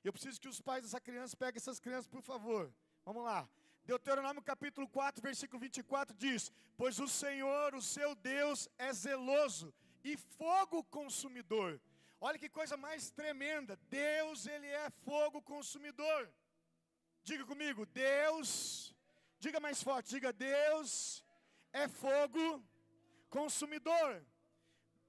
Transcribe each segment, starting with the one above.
Eu preciso que os pais dessa criança peguem essas crianças, por favor. Vamos lá. Deuteronômio capítulo 4, versículo 24 diz: pois o Senhor, o seu Deus, é zeloso e fogo consumidor. Olha que coisa mais tremenda. Deus, Ele é fogo consumidor. Diga comigo, Deus, diga mais forte, diga: Deus é fogo consumidor.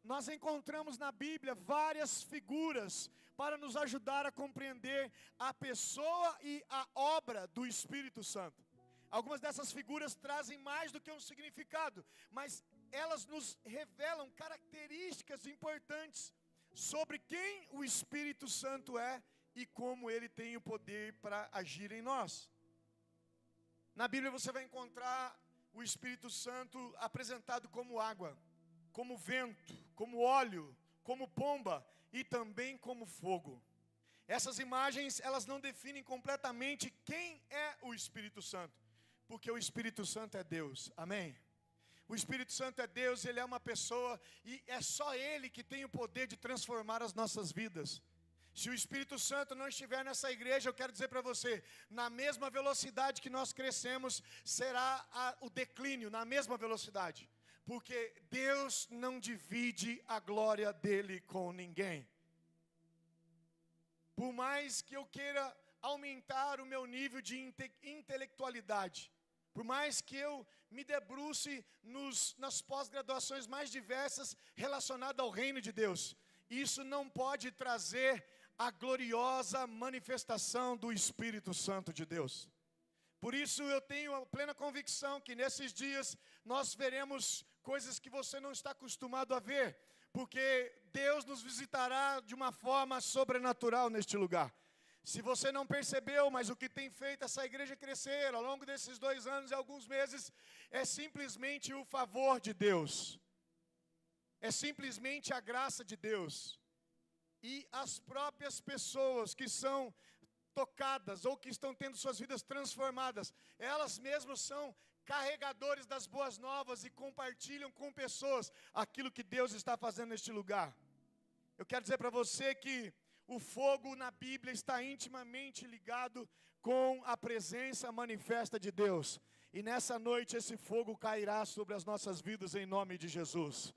Nós encontramos na Bíblia várias figuras para nos ajudar a compreender a pessoa e a obra do Espírito Santo. Algumas dessas figuras trazem mais do que um significado, mas elas nos revelam características importantes sobre quem o Espírito Santo é e como ele tem o poder para agir em nós. Na Bíblia você vai encontrar o Espírito Santo apresentado como água, como vento, como óleo, como pomba e também como fogo. Essas imagens, elas não definem completamente quem é o Espírito Santo, porque o Espírito Santo é Deus, amém? O Espírito Santo é Deus, Ele é uma pessoa e é só Ele que tem o poder de transformar as nossas vidas. Se o Espírito Santo não estiver nessa igreja, eu quero dizer para você, na mesma velocidade que nós crescemos, será o declínio, na mesma velocidade. Porque Deus não divide a glória dele com ninguém. Por mais que eu queira aumentar o meu nível de intelectualidade, por mais que eu me debruce nas pós-graduações mais diversas relacionadas ao reino de Deus, isso não pode trazer a gloriosa manifestação do Espírito Santo de Deus. Por isso eu tenho a plena convicção que nesses dias nós veremos coisas que você não está acostumado a ver, porque Deus nos visitará de uma forma sobrenatural neste lugar. Se você não percebeu, mas o que tem feito essa igreja crescer ao longo desses 2 anos e alguns meses, é simplesmente o favor de Deus. É simplesmente a graça de Deus. E as próprias pessoas que são tocadas ou que estão tendo suas vidas transformadas, elas mesmas são carregadores das boas novas e compartilham com pessoas aquilo que Deus está fazendo neste lugar. Eu quero dizer para você que o fogo na Bíblia está intimamente ligado com a presença manifesta de Deus. E nessa noite esse fogo cairá sobre as nossas vidas em nome de Jesus.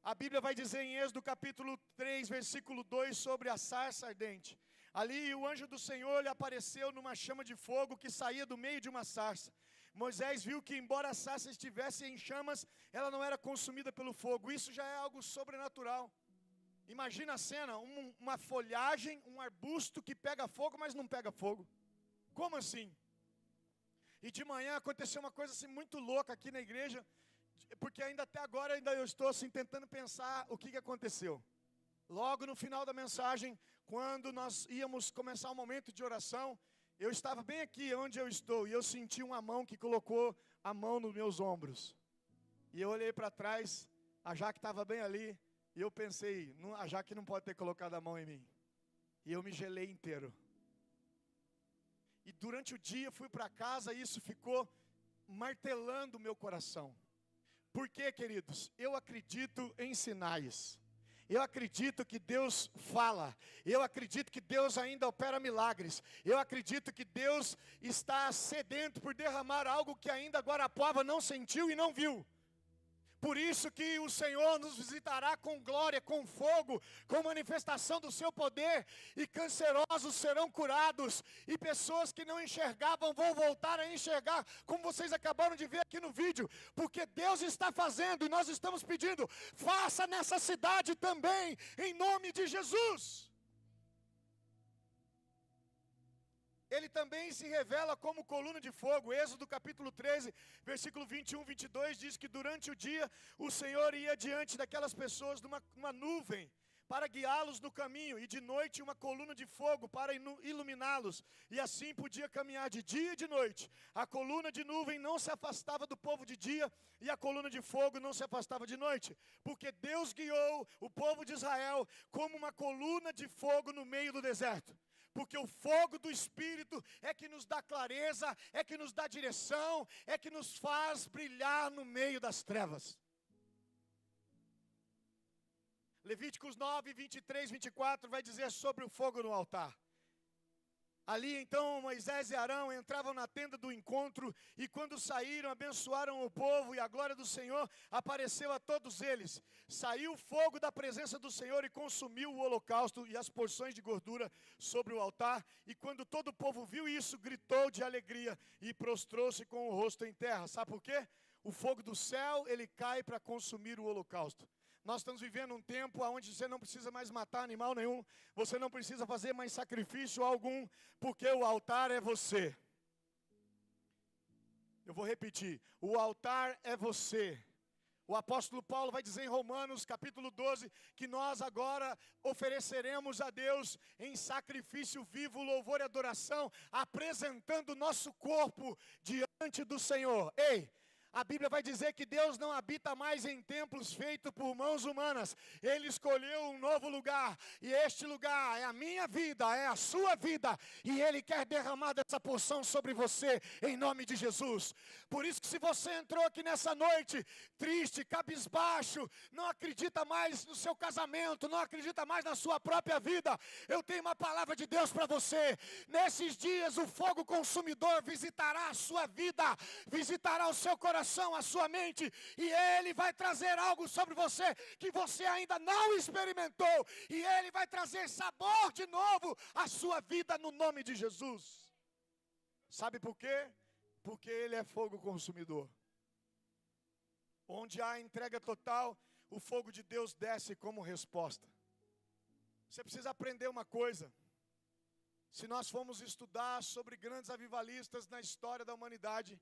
A Bíblia vai dizer em Êxodo capítulo 3, versículo 2, sobre a sarça ardente. Ali o anjo do Senhor lhe apareceu numa chama de fogo que saía do meio de uma sarça. Moisés viu que embora a sarça estivesse em chamas, ela não era consumida pelo fogo. Isso já é algo sobrenatural. Imagina a cena, uma folhagem, um arbusto que pega fogo, mas não pega fogo. Como assim? E de manhã aconteceu uma coisa assim muito louca aqui na igreja, porque até agora eu estou assim tentando pensar o que aconteceu. Logo no final da mensagem, quando nós íamos começar o momento de oração, eu estava bem aqui onde eu estou, e eu senti uma mão que colocou a mão nos meus ombros. E eu olhei para trás, a Jaque estava bem ali, e eu pensei, a Jaque não pode ter colocado a mão em mim. E eu me gelei inteiro. E durante o dia fui para casa e isso ficou martelando o meu coração. Por quê, queridos? Eu acredito em sinais. Eu acredito que Deus fala. Eu acredito que Deus ainda opera milagres. Eu acredito que Deus está sedento por derramar algo que ainda agora a povo não sentiu e não viu. Por isso que o Senhor nos visitará com glória, com fogo, com manifestação do seu poder, e cancerosos serão curados, e pessoas que não enxergavam vão voltar a enxergar, como vocês acabaram de ver aqui no vídeo, porque Deus está fazendo, e nós estamos pedindo, faça nessa cidade também, em nome de Jesus. Ele também se revela como coluna de fogo. Êxodo capítulo 13, versículo 21, 22, diz que durante o dia o Senhor ia diante daquelas pessoas numa nuvem para guiá-los no caminho, e de noite uma coluna de fogo para iluminá-los, e assim podia caminhar de dia e de noite. A coluna de nuvem não se afastava do povo de dia, e a coluna de fogo não se afastava de noite, porque Deus guiou o povo de Israel como uma coluna de fogo no meio do deserto. Porque o fogo do Espírito é que nos dá clareza, é que nos dá direção, é que nos faz brilhar no meio das trevas. Levíticos 9, 23, 24 vai dizer sobre o fogo no altar. Ali então Moisés e Arão entravam na tenda do encontro e quando saíram abençoaram o povo e a glória do Senhor apareceu a todos eles. Saiu fogo da presença do Senhor e consumiu o holocausto e as porções de gordura sobre o altar. E quando todo o povo viu isso, gritou de alegria e prostrou-se com o rosto em terra. Sabe por quê? O fogo do céu, ele cai para consumir o holocausto. Nós estamos vivendo um tempo onde você não precisa mais matar animal nenhum, você não precisa fazer mais sacrifício algum, porque o altar é você. Eu vou repetir, o altar é você. O apóstolo Paulo vai dizer em Romanos capítulo 12, que nós agora ofereceremos a Deus em sacrifício vivo, louvor e adoração, apresentando o nosso corpo diante do Senhor. Ei! A Bíblia vai dizer que Deus não habita mais em templos feitos por mãos humanas. Ele escolheu um novo lugar. E este lugar é a minha vida, é a sua vida. E Ele quer derramar dessa porção sobre você, em nome de Jesus. Por isso que se você entrou aqui nessa noite, triste, cabisbaixo, não acredita mais no seu casamento, não acredita mais na sua própria vida, eu tenho uma palavra de Deus para você. Nesses dias o fogo consumidor visitará a sua vida, visitará o seu coração, a sua mente, e Ele vai trazer algo sobre você que você ainda não experimentou, e Ele vai trazer sabor de novo à sua vida no nome de Jesus. Sabe por quê? Porque Ele é fogo consumidor. Onde há entrega total, o fogo de Deus desce como resposta. Você precisa aprender uma coisa. Se nós formos estudar sobre grandes avivalistas na história da humanidade,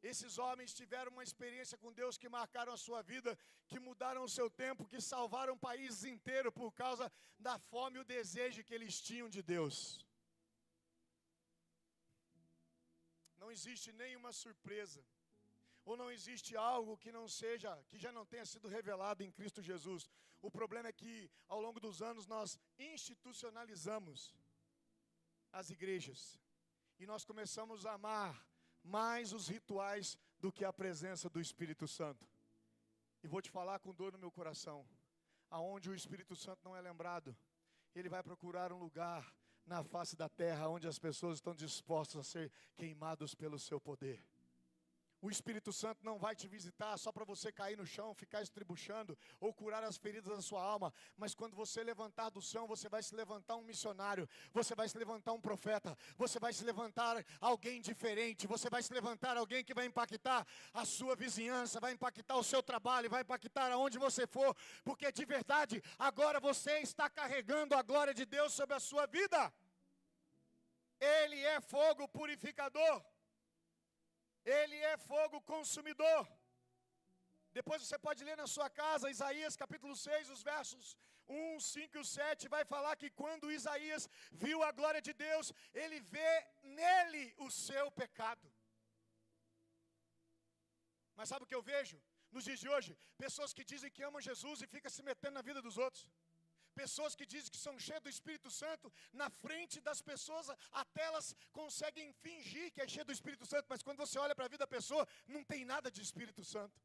esses homens tiveram uma experiência com Deus que marcaram a sua vida, que mudaram o seu tempo, que salvaram países inteiros por causa da fome e o desejo que eles tinham de Deus. Não existe nenhuma surpresa, ou não existe algo que não seja, que já não tenha sido revelado em Cristo Jesus. O problema é que ao longo dos anos nós institucionalizamos as igrejas, e nós começamos a amar mais os rituais do que a presença do Espírito Santo. E vou te falar com dor no meu coração, aonde o Espírito Santo não é lembrado, ele vai procurar um lugar na face da terra onde as pessoas estão dispostas a ser queimados pelo seu poder. O Espírito Santo não vai te visitar só para você cair no chão, ficar estribuchando ou curar as feridas da sua alma. Mas quando você levantar do chão, você vai se levantar um missionário, você vai se levantar um profeta, você vai se levantar alguém diferente, você vai se levantar alguém que vai impactar a sua vizinhança, vai impactar o seu trabalho, vai impactar aonde você for. Porque de verdade, agora você está carregando a glória de Deus sobre a sua vida. Ele é fogo purificador. Ele é fogo consumidor. Depois você pode ler na sua casa, Isaías capítulo 6, os versos 1, 5 e 7, vai falar que quando Isaías viu a glória de Deus, ele vê nele o seu pecado. Mas sabe o que eu vejo? Nos dias de hoje, pessoas que dizem que amam Jesus e ficam se metendo na vida dos outros. Pessoas que dizem que são cheias do Espírito Santo, na frente das pessoas, até elas conseguem fingir que é cheia do Espírito Santo, mas quando você olha para a vida da pessoa, não tem nada de Espírito Santo.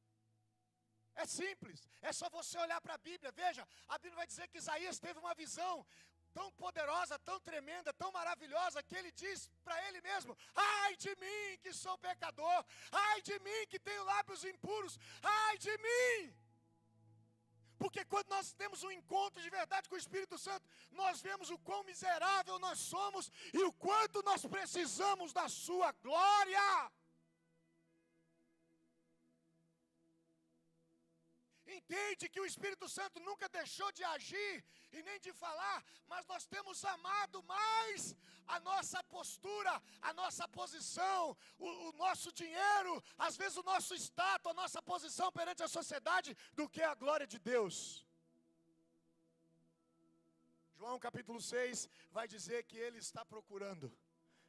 É simples, é só você olhar para a Bíblia. Veja, a Bíblia vai dizer que Isaías teve uma visão tão poderosa, tão tremenda, tão maravilhosa, que ele diz para ele mesmo: ai de mim que sou pecador, ai de mim que tenho lábios impuros, ai de mim. Porque quando nós temos um encontro de verdade com o Espírito Santo, nós vemos o quão miserável nós somos e o quanto nós precisamos da sua glória. Entende que o Espírito Santo nunca deixou de agir e nem de falar, mas nós temos amado mais a nossa postura, a nossa posição, o nosso dinheiro, às vezes o nosso status, a nossa posição perante a sociedade, do que a glória de Deus. João capítulo 6 vai dizer que ele está procurando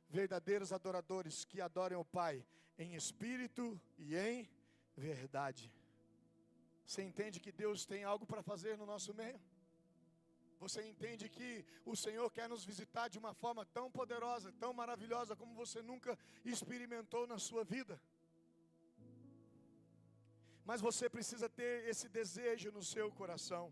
verdadeiros adoradores que adorem o Pai em espírito e em verdade. Você entende que Deus tem algo para fazer no nosso meio? Você entende que o Senhor quer nos visitar de uma forma tão poderosa, tão maravilhosa, como você nunca experimentou na sua vida? Mas você precisa ter esse desejo no seu coração.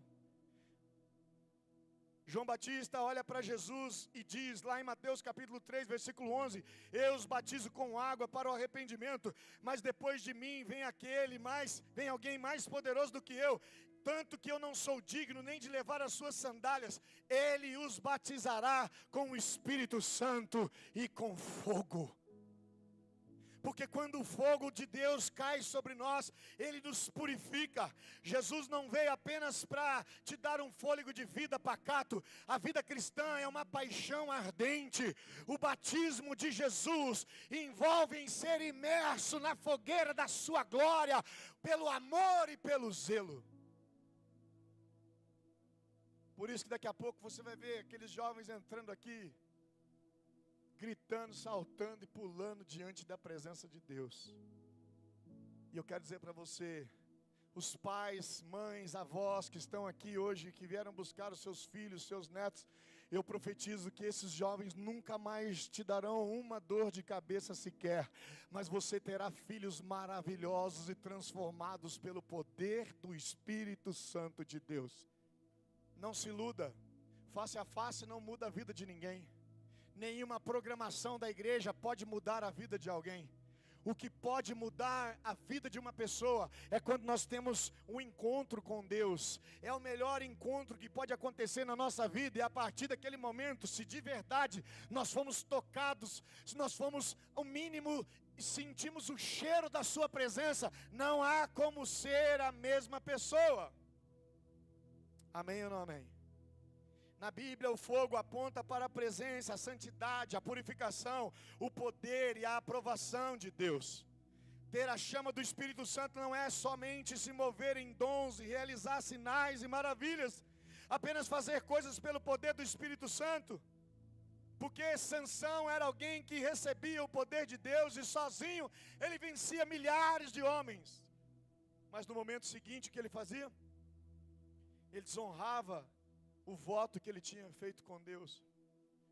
João Batista olha para Jesus e diz lá em Mateus capítulo 3, versículo 11: eu os batizo com água para o arrependimento, mas depois de mim vem alguém mais poderoso do que eu, tanto que eu não sou digno nem de levar as suas sandálias. Ele os batizará com o Espírito Santo e com fogo. Porque quando o fogo de Deus cai sobre nós, Ele nos purifica. Jesus não veio apenas para te dar um fôlego de vida pacato. A vida cristã é uma paixão ardente. O batismo de Jesus envolve em ser imerso na fogueira da sua glória, pelo amor e pelo zelo. Por isso que daqui a pouco você vai ver aqueles jovens entrando aqui, gritando, saltando e pulando diante da presença de Deus. E eu quero dizer para você, os pais, mães, avós que estão aqui hoje, que vieram buscar os seus filhos, seus netos, eu profetizo que esses jovens nunca mais te darão uma dor de cabeça sequer, mas você terá filhos maravilhosos e transformados pelo poder do Espírito Santo de Deus. Não se iluda, face a face não muda a vida de ninguém. Nenhuma programação da igreja pode mudar a vida de alguém. O que pode mudar a vida de uma pessoa é quando nós temos um encontro com Deus. É o melhor encontro que pode acontecer na nossa vida. E a partir daquele momento, se de verdade nós fomos tocados, se nós fomos, ao mínimo, sentimos o cheiro da sua presença, não há como ser a mesma pessoa. Amém ou não amém? Na Bíblia, o fogo aponta para a presença, a santidade, a purificação, o poder e a aprovação de Deus. Ter a chama do Espírito Santo não é somente se mover em dons e realizar sinais e maravilhas, apenas fazer coisas pelo poder do Espírito Santo. Porque Sansão era alguém que recebia o poder de Deus e sozinho ele vencia milhares de homens. Mas no momento seguinte, o que ele fazia? Ele desonrava o voto que ele tinha feito com Deus,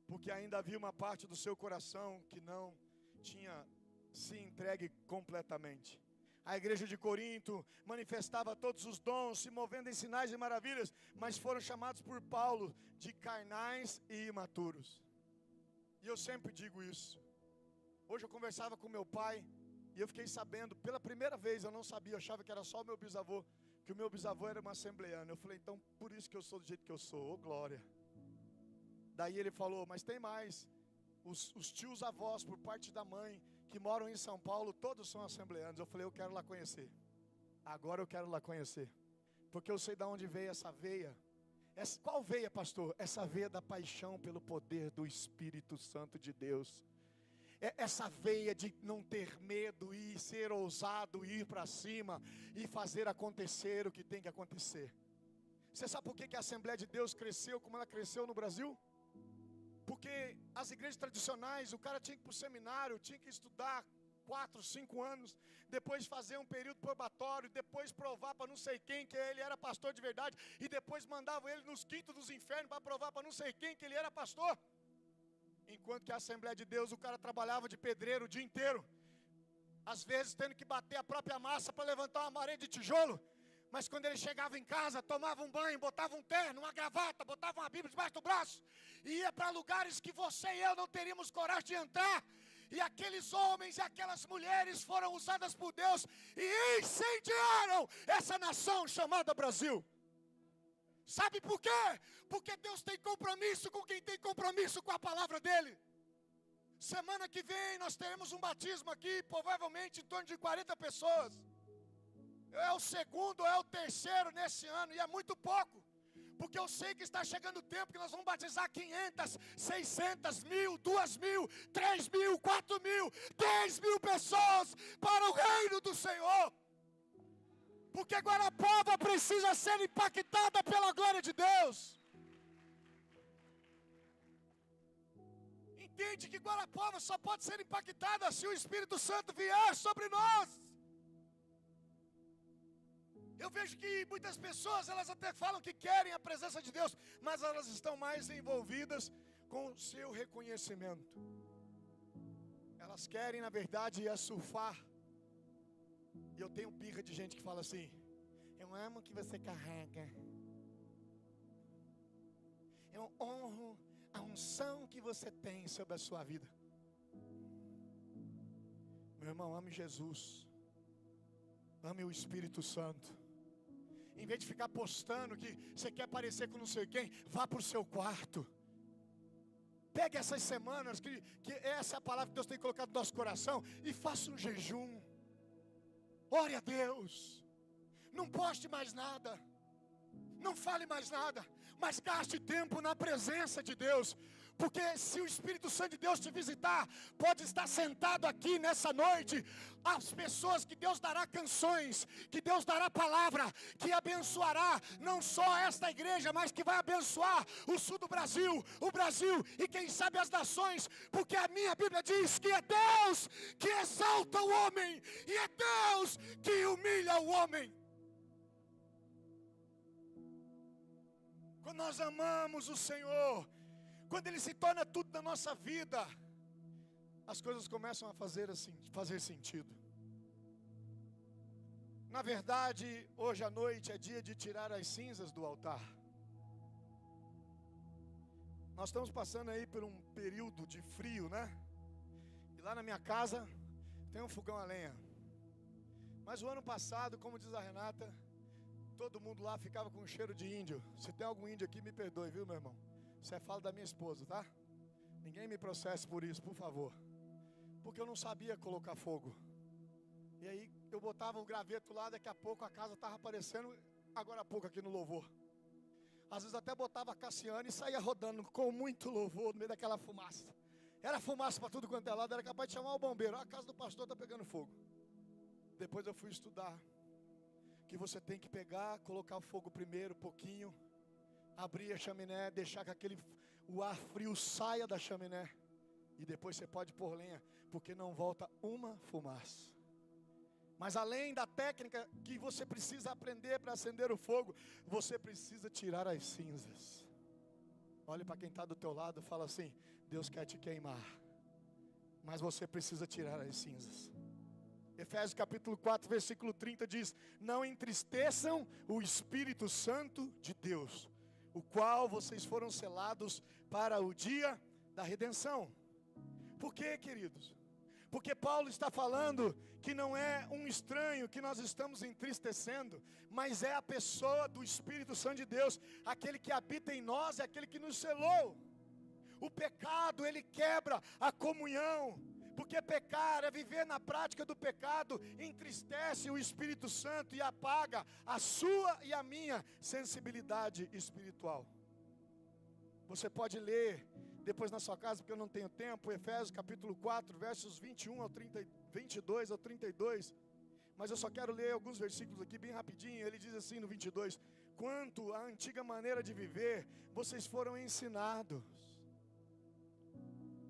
porque ainda havia uma parte do seu coração que não tinha se entregue completamente. A igreja de Corinto manifestava todos os dons, se movendo em sinais e maravilhas, mas foram chamados por Paulo de carnais e imaturos. E eu sempre digo isso. Hoje eu conversava com meu pai e eu fiquei sabendo, pela primeira vez, eu não sabia, eu achava que era só o meu bisavô, que o meu bisavô era um assembleano. Eu falei, então por isso que eu sou do jeito que eu sou, ô glória. Daí ele falou, mas tem mais, os tios avós por parte da mãe, que moram em São Paulo, todos são assembleanos. Eu falei, eu quero lá conhecer. Agora eu quero lá conhecer, porque eu sei de onde veio essa veia. Qual veia, pastor? Essa veia da paixão pelo poder do Espírito Santo de Deus. Essa veia de não ter medo e ser ousado, ir para cima e fazer acontecer o que tem que acontecer. Você sabe por que a Assembleia de Deus cresceu como ela cresceu no Brasil? Porque as igrejas tradicionais, o cara tinha que ir para o seminário, tinha que estudar 4, 5 anos, depois fazer um período probatório, depois provar para não sei quem que ele era pastor de verdade, e depois mandavam ele nos quintos dos infernos para provar para não sei quem que ele era pastor. Enquanto que a Assembleia de Deus, o cara trabalhava de pedreiro o dia inteiro, às vezes tendo que bater a própria massa para levantar uma parede de tijolo. Mas quando ele chegava em casa, tomava um banho, botava um terno, uma gravata, botava uma Bíblia debaixo do braço, e ia para lugares que você e eu não teríamos coragem de entrar. E aqueles homens e aquelas mulheres foram usadas por Deus e incendiaram essa nação chamada Brasil. Sabe por quê? Porque Deus tem compromisso com quem tem compromisso com a palavra dele. Semana que vem nós teremos um batismo aqui, provavelmente em torno de 40 pessoas. É o segundo, é o terceiro nesse ano, e é muito pouco. Porque eu sei que está chegando o tempo que nós vamos batizar 500, 600, 1.000, 2.000, 3.000, 4.000, 10.000 pessoas para o reino do Senhor. Porque Guarapuava precisa ser impactada pela glória de Deus. Entende que Guarapuava só pode ser impactada se o Espírito Santo vier sobre nós. Eu vejo que muitas pessoas, elas até falam que querem a presença de Deus, mas elas estão mais envolvidas com o seu reconhecimento. Elas querem, na verdade, surfar. E eu tenho birra de gente que fala assim: eu amo que você carrega. Eu honro a unção que você tem sobre a sua vida. Meu irmão, ame Jesus. Ame o Espírito Santo. Em vez de ficar postando que você quer parecer com não sei quem, vá para o seu quarto. Pegue essas semanas, que essa é a palavra que Deus tem colocado no nosso coração, e faça um jejum. Ore a Deus. Não poste mais nada. Não fale mais nada. Mas gaste tempo na presença de Deus. Porque se o Espírito Santo de Deus te visitar, pode estar sentado aqui nessa noite, as pessoas que Deus dará canções, que Deus dará palavra, que abençoará não só esta igreja, mas que vai abençoar o sul do Brasil, o Brasil e quem sabe as nações, porque a minha Bíblia diz que é Deus que exalta o homem, e é Deus que humilha o homem. Quando nós amamos o Senhor, quando Ele se torna tudo na nossa vida, as coisas começam a fazer sentido. Na verdade, hoje à noite é dia de tirar as cinzas do altar. Nós estamos passando aí por um período de frio, né? E lá na minha casa tem um fogão a lenha. Mas o ano passado, como diz a Renata, todo mundo lá ficava com cheiro de índio. Se tem algum índio aqui, me perdoe, viu, meu irmão? Isso é fala da minha esposa, tá? Ninguém me processe por isso, por favor. Porque eu não sabia colocar fogo. E aí eu botava o graveto lá, daqui a pouco a casa estava aparecendo, agora há pouco aqui no louvor. Às vezes até botava a Cassiane e saía rodando com muito louvor no meio daquela fumaça. Era fumaça para tudo quanto é lado, era capaz de chamar o bombeiro. A casa do pastor está pegando fogo. Depois eu fui estudar que você tem que pegar, colocar o fogo primeiro, pouquinho, abrir a chaminé, deixar que o ar frio saia da chaminé, e depois você pode pôr lenha, porque não volta uma fumaça. Mas além da técnica que você precisa aprender para acender o fogo, você precisa tirar as cinzas. Olhe para quem está do teu lado e fala assim: Deus quer te queimar, mas você precisa tirar as cinzas. Efésios capítulo 4, versículo 30 diz: não entristeçam o Espírito Santo de Deus, o qual vocês foram selados para o dia da redenção. Por quê, queridos? Porque Paulo está falando que não é um estranho que nós estamos entristecendo, mas é a pessoa do Espírito Santo de Deus, aquele que habita em nós, é aquele que nos selou. O pecado, ele quebra a comunhão, porque pecar é viver na prática do pecado, entristece o Espírito Santo e apaga a sua e a minha sensibilidade espiritual. Você pode ler depois na sua casa, porque eu não tenho tempo, Efésios capítulo 4, versos 22 ao 32, mas eu só quero ler alguns versículos aqui bem rapidinho. Ele diz assim no 22, quanto à antiga maneira de viver, vocês foram ensinados.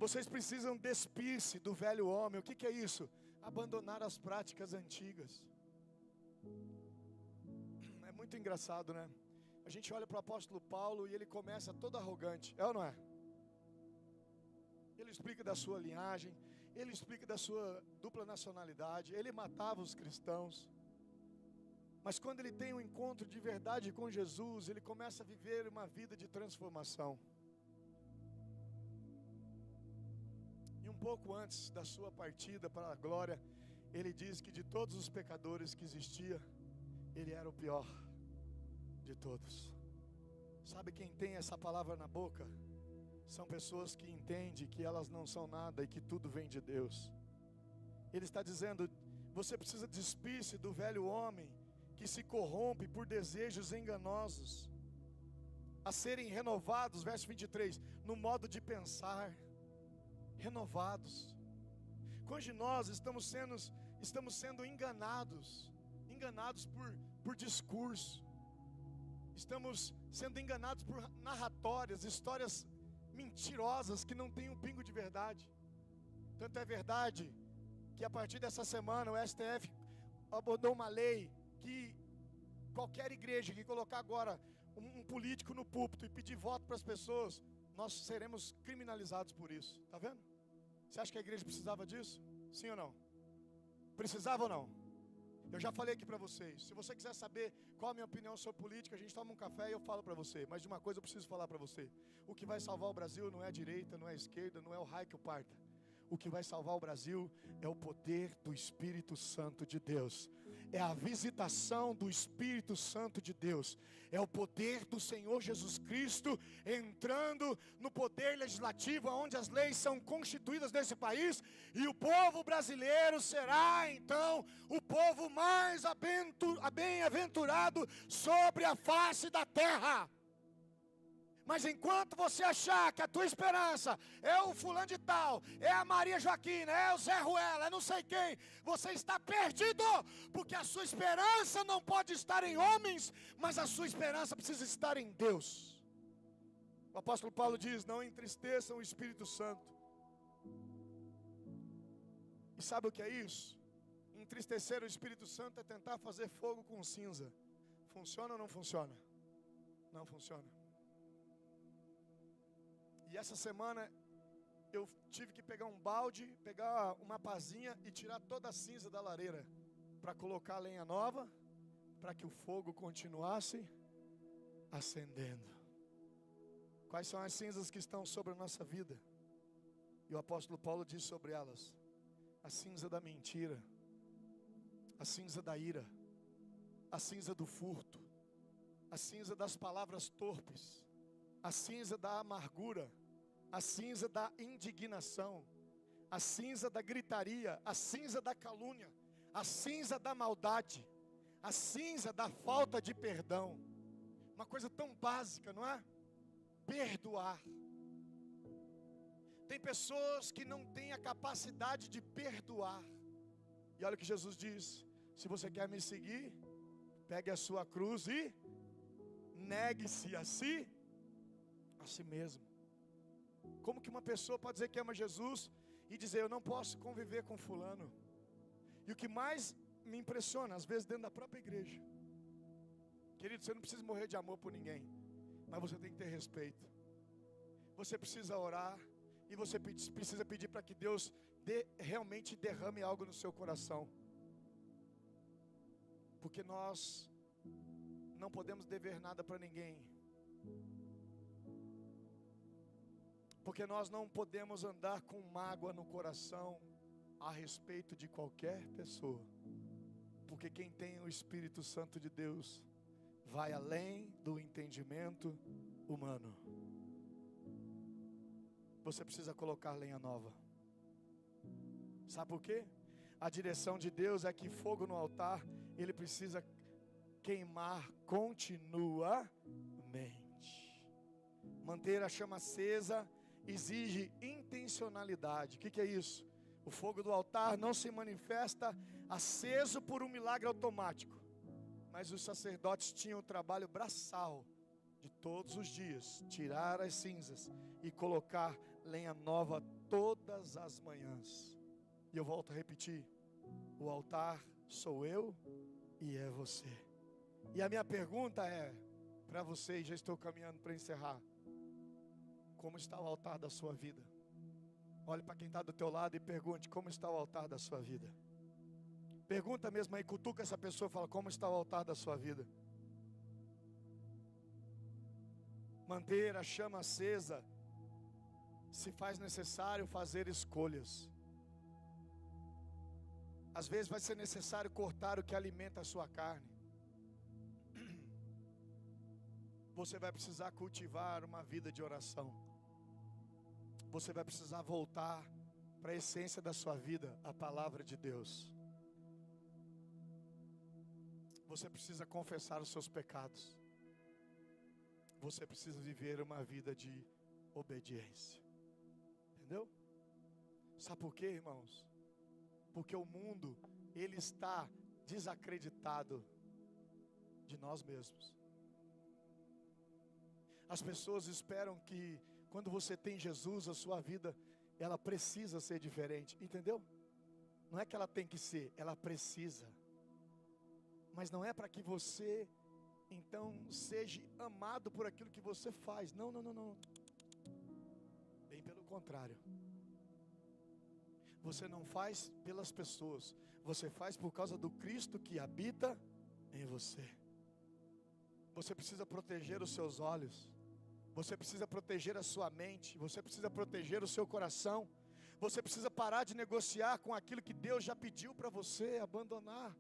Vocês precisam despir-se do velho homem. O que é isso? Abandonar as práticas antigas. É muito engraçado, né? A gente olha para o apóstolo Paulo e ele começa todo arrogante, é ou não é? Ele explica da sua linhagem, ele explica da sua dupla nacionalidade, ele matava os cristãos. Mas quando ele tem um encontro de verdade com Jesus, ele começa a viver uma vida de transformação. E um pouco antes da sua partida para a glória, ele diz que de todos os pecadores que existia, ele era o pior de todos. Sabe quem tem essa palavra na boca? São pessoas que entendem que elas não são nada e que tudo vem de Deus. Ele está dizendo, você precisa despir-se do velho homem que se corrompe por desejos enganosos, a serem renovados, verso 23, no modo de pensar, renovados. Quando nós estamos sendo enganados por discurso, estamos sendo enganados por narratórias, histórias mentirosas que não têm um pingo de verdade. Tanto é verdade que a partir dessa semana o STF abordou uma lei que qualquer igreja que colocar agora um político no púlpito e pedir voto para as pessoas, nós seremos criminalizados por isso. Está vendo? Você acha que a igreja precisava disso? Sim ou não? Precisava ou não? Eu já falei aqui para vocês, se você quiser saber qual a minha opinião sobre política, a gente toma um café e eu falo para você. Mas de uma coisa eu preciso falar para você. O que vai salvar o Brasil não é a direita, não é a esquerda, não é o raio que o parta. O que vai salvar o Brasil é o poder do Espírito Santo de Deus. É a visitação do Espírito Santo de Deus. É o poder do Senhor Jesus Cristo entrando no poder legislativo, onde as leis são constituídas nesse país. E o povo brasileiro será então o povo mais bem-aventurado sobre a face da terra. Mas enquanto você achar que a tua esperança é o fulano de tal, é a Maria Joaquina, é o Zé Ruela, é não sei quem, você está perdido, porque a sua esperança não pode estar em homens, mas a sua esperança precisa estar em Deus. O apóstolo Paulo diz, não entristeçam o Espírito Santo. E sabe o que é isso? Entristecer o Espírito Santo é tentar fazer fogo com cinza. Funciona ou não funciona? Não funciona. E essa semana eu tive que pegar um balde, pegar uma pazinha e tirar toda a cinza da lareira para colocar lenha nova, para que o fogo continuasse acendendo. Quais são as cinzas que estão sobre a nossa vida? E o apóstolo Paulo diz sobre elas: a cinza da mentira, a cinza da ira, a cinza do furto, a cinza das palavras torpes, a cinza da amargura, a cinza da indignação, a cinza da gritaria, a cinza da calúnia, a cinza da maldade, a cinza da falta de perdão. Uma coisa tão básica, não é? Perdoar. Tem pessoas que não têm a capacidade de perdoar. E olha o que Jesus diz: se você quer me seguir, pegue a sua cruz e negue-se a si mesmo. Como que uma pessoa pode dizer que ama Jesus e dizer, eu não posso conviver com fulano? E o que mais me impressiona, às vezes dentro da própria igreja, querido, você não precisa morrer de amor por ninguém, mas você tem que ter respeito. Você precisa orar e você precisa pedir para que Deus realmente derrame algo no seu coração. Porque nós não podemos dever nada para ninguém. Porque nós não podemos andar com mágoa no coração a respeito de qualquer pessoa. Porque quem tem o Espírito Santo de Deus vai além do entendimento humano. Você precisa colocar lenha nova. Sabe por quê? A direção de Deus é que fogo no altar, ele precisa queimar continuamente. Manter a chama acesa exige intencionalidade. O que é isso? O fogo do altar não se manifesta aceso por um milagre automático. Mas os sacerdotes tinham o trabalho braçal de todos os dias, tirar as cinzas e colocar lenha nova todas as manhãs. E eu volto a repetir, o altar sou eu e é você. E a minha pergunta é para vocês, já estou caminhando para encerrar: como está o altar da sua vida? Olhe para quem está do teu lado e pergunte, como está o altar da sua vida? Pergunta mesmo aí, cutuca essa pessoa e fala, como está o altar da sua vida? Manter a chama acesa, se faz necessário fazer escolhas. Às vezes vai ser necessário cortar o que alimenta a sua carne. Você vai precisar cultivar uma vida de oração. Você vai precisar voltar para a essência da sua vida, a palavra de Deus. Você precisa confessar os seus pecados. Você precisa viver uma vida de obediência. Entendeu? Sabe por quê, irmãos? Porque o mundo, ele está desacreditado de nós mesmos. As pessoas esperam que quando você tem Jesus, a sua vida, ela precisa ser diferente, entendeu? Não é que ela tem que ser, ela precisa. Mas não é para que você, então, seja amado por aquilo que você faz. Não. Bem pelo contrário. Você não faz pelas pessoas, você faz por causa do Cristo que habita em você. Você precisa proteger os seus olhos, você precisa proteger a sua mente, você precisa proteger o seu coração, você precisa parar de negociar com aquilo que Deus já pediu para você abandonar.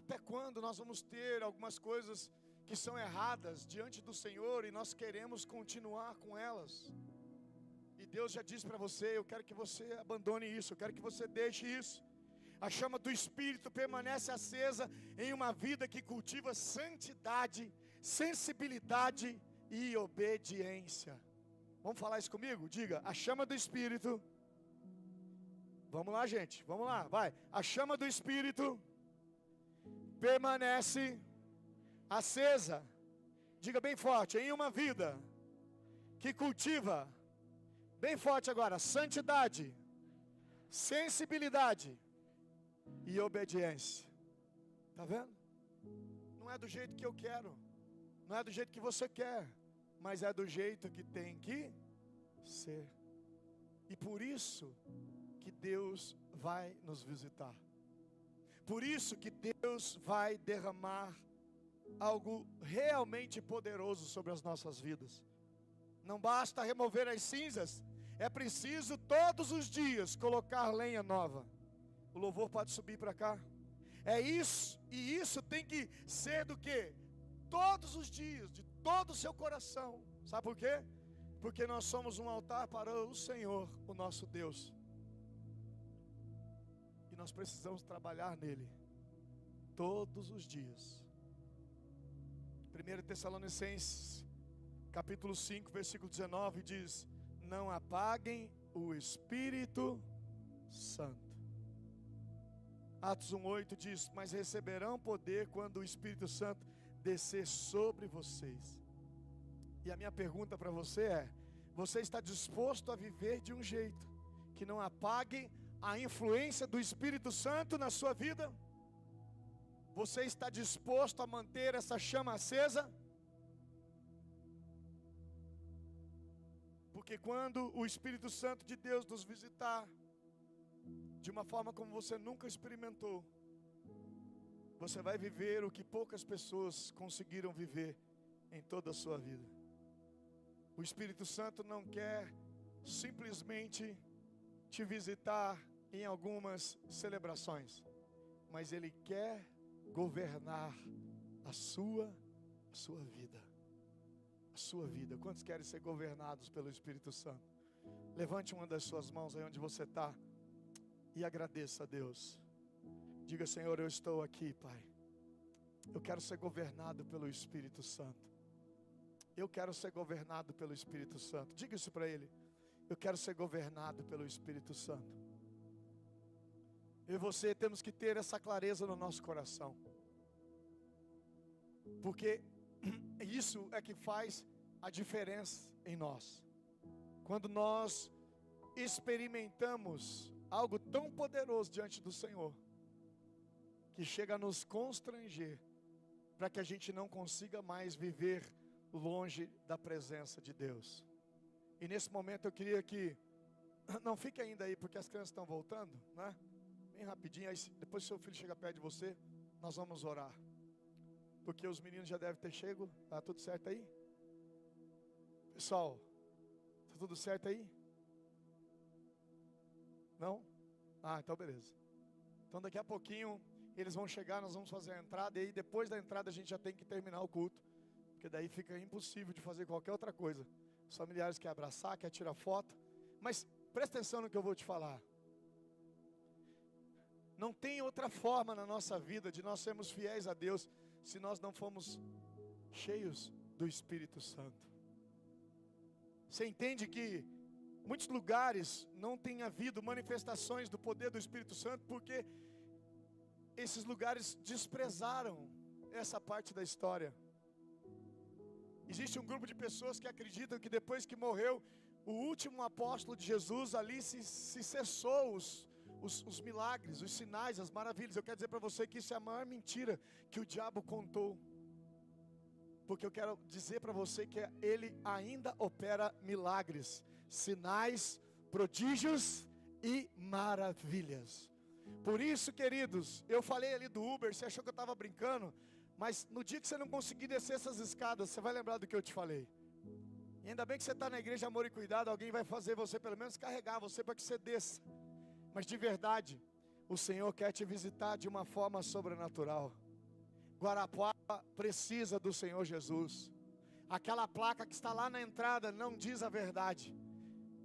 Até quando nós vamos ter algumas coisas que são erradas diante do Senhor e nós queremos continuar com elas? E Deus já disse para você: eu quero que você abandone isso, eu quero que você deixe isso. A chama do Espírito permanece acesa em uma vida que cultiva santidade, sensibilidade e obediência. Vamos falar isso comigo? Diga: a chama do Espírito. Vamos lá, gente, vamos lá, vai. A chama do Espírito permanece acesa, diga bem forte, em uma vida que cultiva, bem forte agora, santidade, sensibilidade e obediência. Tá vendo? Não é do jeito que eu quero, não é do jeito que você quer, mas é do jeito que tem que ser. E por isso que Deus vai nos visitar. Por isso que Deus vai derramar algo realmente poderoso sobre as nossas vidas. Não basta remover as cinzas, é preciso todos os dias colocar lenha nova. O louvor pode subir para cá. É isso, e isso tem que ser do quê? Todos os dias, de todo o seu coração. Sabe por quê? Porque nós somos um altar para o Senhor, o nosso Deus. E nós precisamos trabalhar nele todos os dias. 1 Tessalonicenses capítulo 5, versículo 19 diz: não apaguem o Espírito Santo. Atos 1:8 diz: mas receberão poder quando o Espírito Santo descer sobre vocês. E a minha pergunta para você é: você está disposto a viver de um jeito que não apague a influência do Espírito Santo na sua vida? Você está disposto a manter essa chama acesa? Porque quando o Espírito Santo de Deus nos visitar de uma forma como você nunca experimentou, você vai viver o que poucas pessoas conseguiram viver em toda a sua vida. O Espírito Santo não quer simplesmente te visitar em algumas celebrações, mas Ele quer governar a sua vida. A sua vida. Quantos querem ser governados pelo Espírito Santo? Levante uma das suas mãos aí onde você está e agradeça a Deus. Diga: Senhor, eu estou aqui, Pai. Eu quero ser governado pelo Espírito Santo. Eu quero ser governado pelo Espírito Santo. Diga isso para Ele: eu quero ser governado pelo Espírito Santo. Eu e você temos que ter essa clareza no nosso coração, porque isso é que faz a diferença em nós. Quando nós experimentamos algo tão poderoso diante do Senhor, que chega a nos constranger, para que a gente não consiga mais viver longe da presença de Deus. E nesse momento eu queria que, não fique ainda aí, porque as crianças estão voltando, né? Bem rapidinho, aí depois seu filho chega perto de você, nós vamos orar. Porque os meninos já devem ter chego. Tá tudo certo aí? Pessoal, tá tudo certo aí? Não? Ah, então beleza. Então daqui a pouquinho eles vão chegar, nós vamos fazer a entrada. E aí depois da entrada a gente já tem que terminar o culto, porque daí fica impossível de fazer qualquer outra coisa. Os familiares querem abraçar, querem tirar foto. Mas presta atenção no que eu vou te falar. Não tem outra forma na nossa vida de nós sermos fiéis a Deus se nós não formos cheios do Espírito Santo. Você entende que muitos lugares não tem havido manifestações do poder do Espírito Santo porque esses lugares desprezaram essa parte da história. Existe um grupo de pessoas que acreditam que depois que morreu o último apóstolo de Jesus, ali se cessou os milagres, os sinais, as maravilhas. Eu quero dizer para você que isso é a maior mentira que o diabo contou. Porque eu quero dizer para você que ele ainda opera milagres, sinais, prodígios e maravilhas. Por isso, queridos, eu falei ali do Uber, você achou que eu estava brincando, mas no dia que você não conseguir descer essas escadas, você vai lembrar do que eu te falei. E ainda bem que você está na igreja Amor e Cuidado, alguém vai fazer você pelo menos carregar você para que você desça. Mas de verdade, o Senhor quer te visitar de uma forma sobrenatural. Guarapuava precisa do Senhor Jesus. Aquela placa que está lá na entrada não diz a verdade,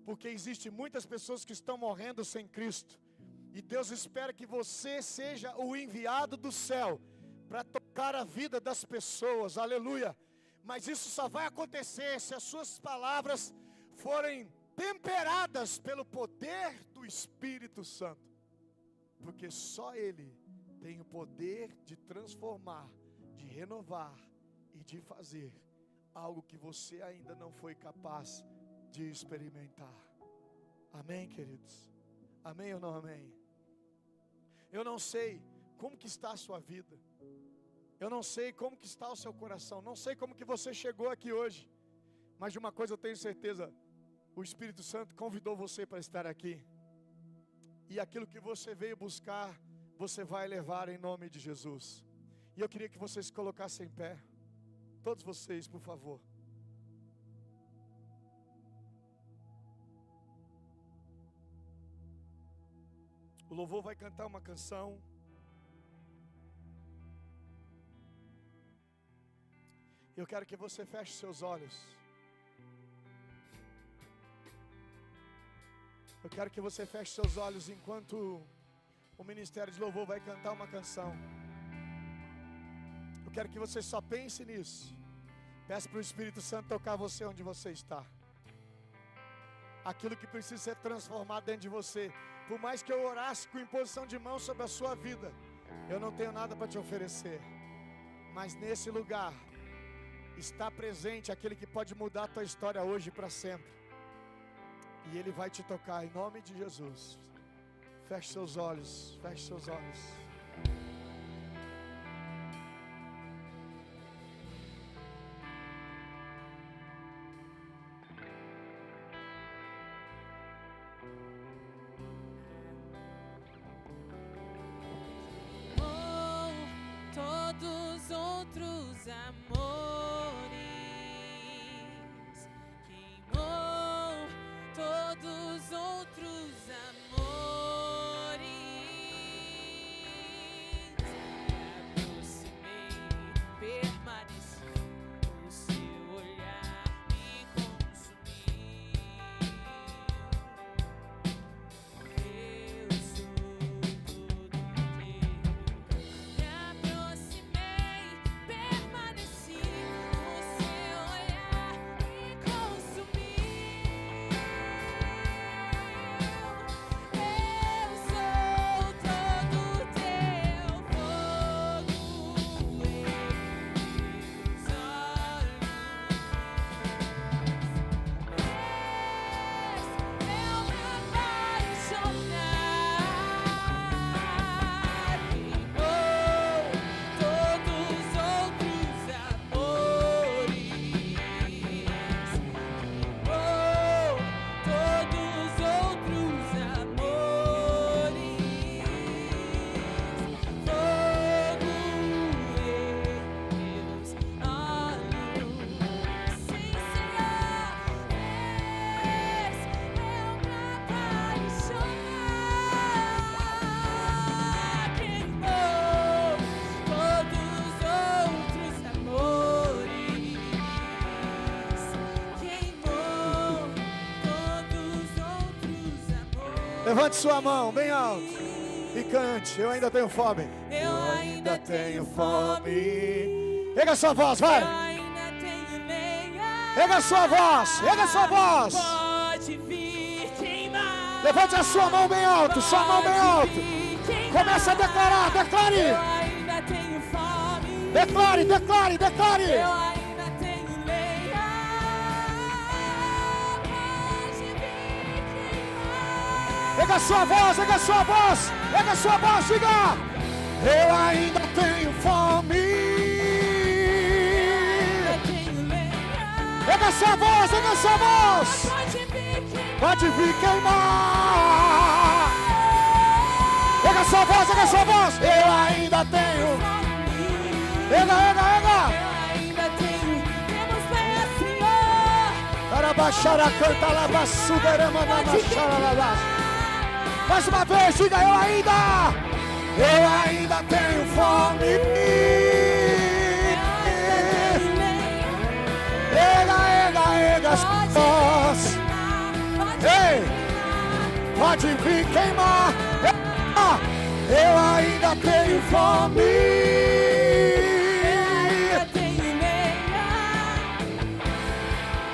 porque existem muitas pessoas que estão morrendo sem Cristo. E Deus espera que você seja o enviado do céu para tocar a vida das pessoas, aleluia. Mas isso só vai acontecer se as suas palavras forem temperadas pelo poder do Espírito Santo. Porque só Ele tem o poder de transformar, de renovar e de fazer algo que você ainda não foi capaz de experimentar. Amém, queridos? Amém ou não amém? Eu não sei como que está a sua vida. Eu não sei como que está o seu coração. Não sei como que você chegou aqui hoje. Mas de uma coisa eu tenho certeza. O Espírito Santo convidou você para estar aqui. E aquilo que você veio buscar, você vai levar em nome de Jesus. E eu queria que vocês se colocassem em pé. Todos vocês, por favor. O louvor vai cantar uma canção. Eu quero que você feche seus olhos. Eu quero que você feche seus olhos enquanto o Ministério de Louvor vai cantar uma canção. Eu quero que você só pense nisso. Peça para o Espírito Santo tocar você onde você está. Aquilo que precisa ser transformado dentro de você. Por mais que eu orasse com imposição de mão sobre a sua vida, eu não tenho nada para te oferecer. Mas nesse lugar está presente aquele que pode mudar a tua história hoje para sempre. E Ele vai te tocar em nome de Jesus. Feche seus olhos, feche seus olhos. Todos outros amores queimou, todos outros amores aproximei, permaneci, o seu olhar me consumiu. Eu sou todo teu. Me aproximei, permaneci, o seu olhar me consumiu. Eu sou todo teu, fogo em meus olhos. És meu apaixonar, queimou todos outros amores, queimou todos outros amores, fogo em meus olhos. Sim, Senhor, és meu apaixonar, queimou todos outros amores, queimou todos outros amores. Levante sua mão bem alto e cante. Eu ainda tenho fome. Eu ainda tenho fome. Erga sua voz, vai. Eu ainda tenho lenha. Erga sua voz, erga sua voz. Pode vir queimar. Levante a sua mão bem alto, sua mão bem alto. Começa a declarar, declare. Eu ainda tenho fome. Declare, declare, declare. Eu ainda tenho lenha. Pode vir queimar. Erga sua voz, erga sua voz. Erga sua voz, diga. Eu ainda tenho fome. Eu tenho lenha. Erga sua voz, erga sua voz. Pode vir queimar. Pode vir queimar. Erga sua voz, erga sua voz. Eu ainda tenho. Erga, erga, erga. ainda tenho. Temos fé, Senhor. Arabaxara, canta, labassuda, remanama, xaralabá. Mais uma vez, diga eu ainda tenho fome. Ega, nós. Ei, pode vir queimar. Eu ainda tenho fome.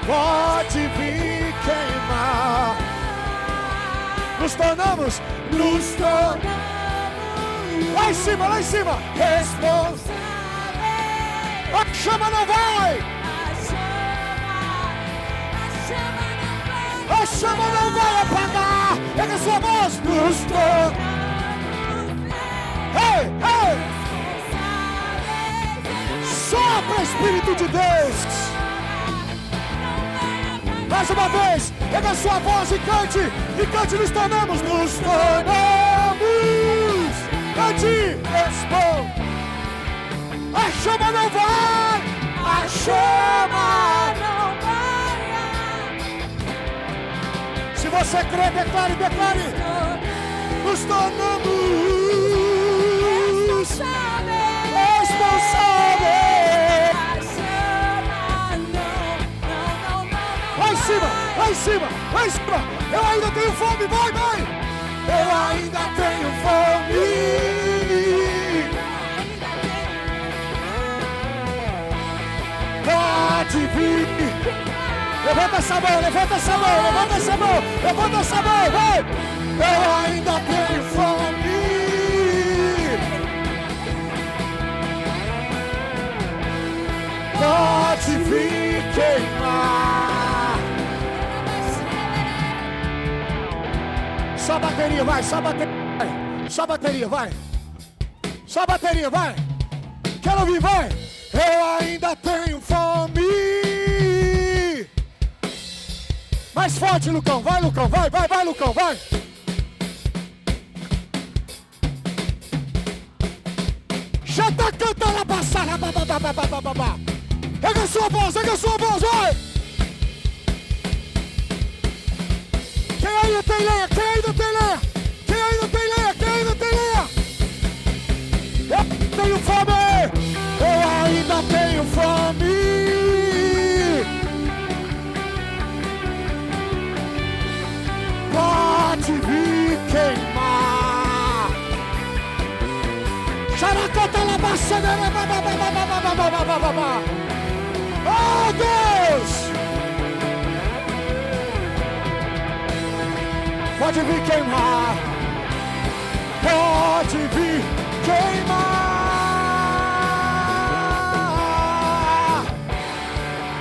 Pode vir queimar. Nos tornamos. Lá em cima, responsável. A chama não vai. A chama não vai apagar. Pega sua voz. Nos tornamos. Ei, ei. Sopra, Espírito de Deus. Mais uma vez, pega a sua voz e cante, nos tornamos, cante, responde, a chama não vai, se você crê, declare, nos tornamos responsáveis. Lá em cima, eu ainda tenho fome, vai, eu ainda tenho fome, pode vir, levanta essa mão, vai, eu ainda tenho fome, pode vir queimar. Só bateria, vai. Só bateria, vai. Quero ouvir, vai. Eu ainda tenho fome. Mais forte, Lucão. Vai, Lucão. Vai, Lucão. Vai. Já tá cantando a passada. Pega a sua voz, vai. Quem ainda tem lenha? Eu tenho fome. Pode vir queimar. Xaracota, labaçada. Oh, Deus! Pode vir queimar.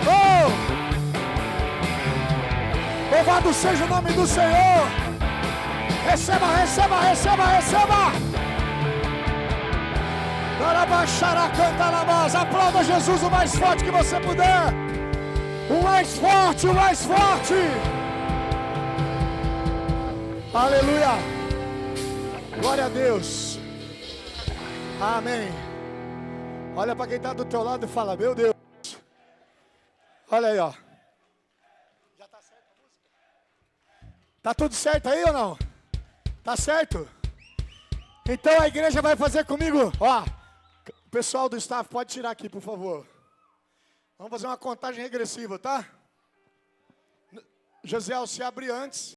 Oh! Louvado seja o nome do Senhor. Receba. Aplauda Jesus o mais forte que você puder. O mais forte. Aleluia. Glória a Deus. Amém. Olha para quem está do teu lado e fala: meu Deus. Olha aí, ó. Já está certo a música? Tá tudo certo aí ou não? Tá certo? Então a igreja vai fazer comigo. Ó, o pessoal do staff pode tirar aqui, por favor. Vamos fazer uma contagem regressiva, tá? Josiel, se abre antes.